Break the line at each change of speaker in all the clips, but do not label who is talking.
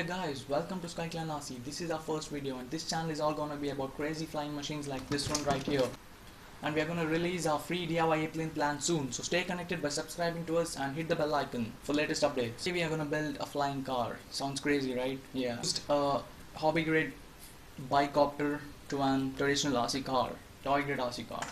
guys, welcome to SkyClan RC. This is our first video and this channel is all gonna be about crazy flying machines like this one right here. And we are gonna release our free DIY airplane plan soon, so stay connected by subscribing to us and hit the bell icon for latest updates. Today we are gonna build a flying car. Sounds crazy, right? Yeah. Just a hobby grade bicopter to an traditional RC car, toy grade RC car.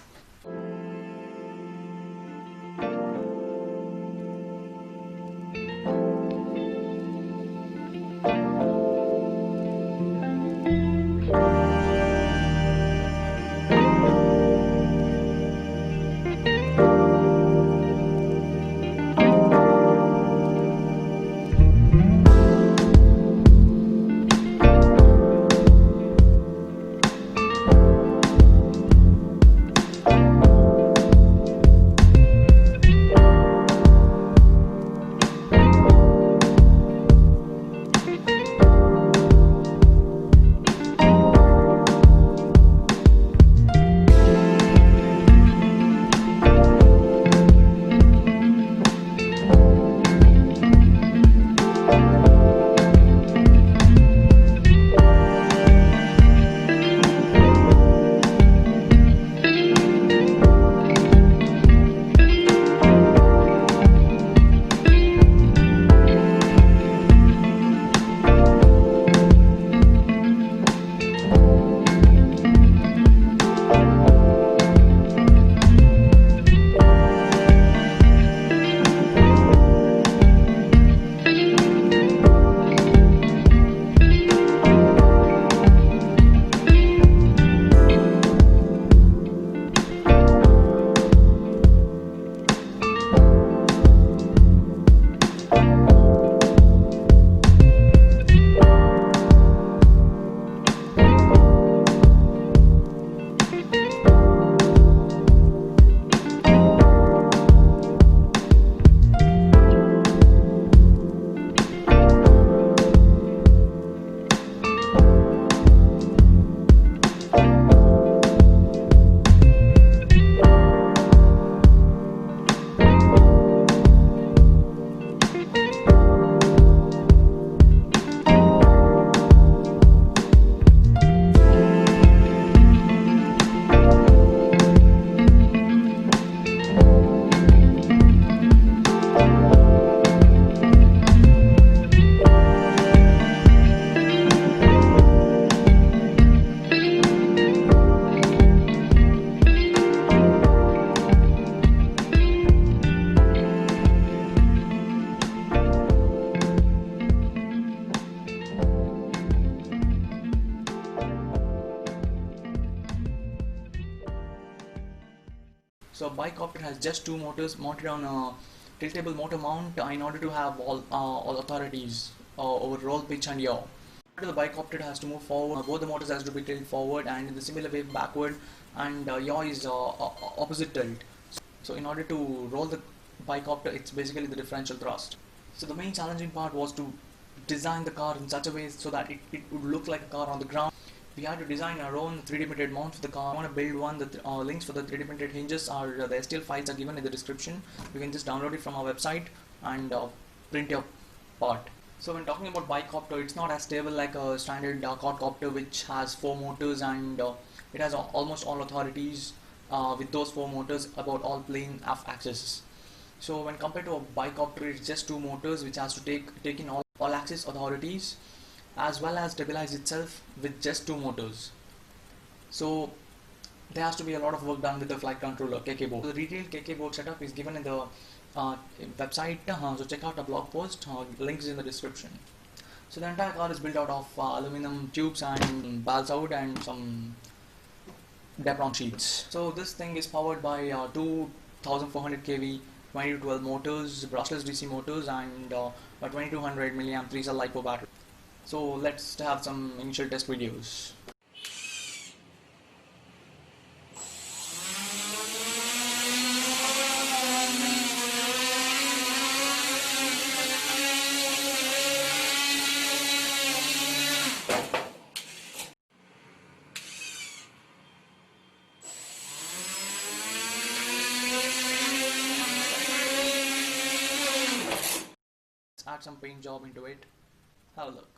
So bicopter has just two motors mounted on a tiltable motor mount in order to have all authorities over roll, pitch and yaw. The bicopter has to move forward, both the motors has to be tilted forward and in the similar way backward, and yaw is opposite tilt. So in order to roll the bicopter, it's basically the differential thrust. So the main challenging part was to design the car in such a way so that it would look like a car on the ground. We had to design our own 3D printed mount for the car. If you want to build one, the links for the 3D printed hinges are the STL files are given in the description. You can just download it from our website and print your part. So when talking about bicopter, it's not as stable like a standard quadcopter which has 4 motors and it has almost all authorities with those 4 motors about all plane aft axis. So when compared to a bicopter, it's just 2 motors which has to take in all axis authorities, as well as stabilize itself with just 2 motors. So there has to be a lot of work done with the flight controller KK board. The detailed KK board setup is given in the website, so check out the blog post, links in the description. So the entire car is built out of aluminum tubes and balsa and some Depron sheets. So this thing is powered by 2400 kV 2012 motors, brushless DC motors and a 2200 milliamp 3 cell LiPo battery. So let's have some initial test videos. Let's add some paint job into it. Have a look.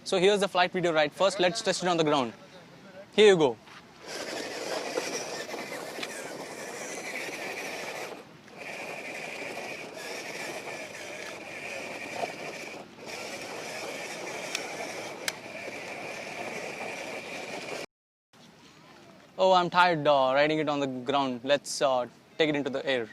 So here's the flight video right first. Let's test it on the ground. Here you go. Oh, I'm tired riding it on the ground. Let's take it into the air.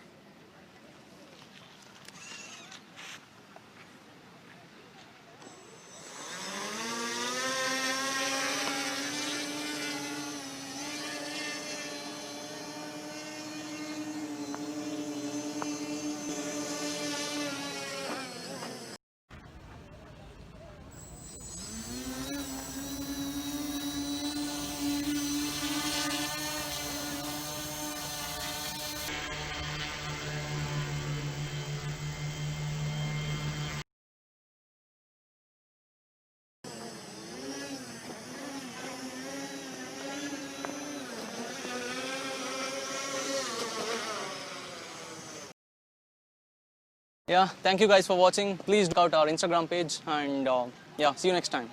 Yeah, thank you guys for watching. Please check out our Instagram page and yeah, see you next time.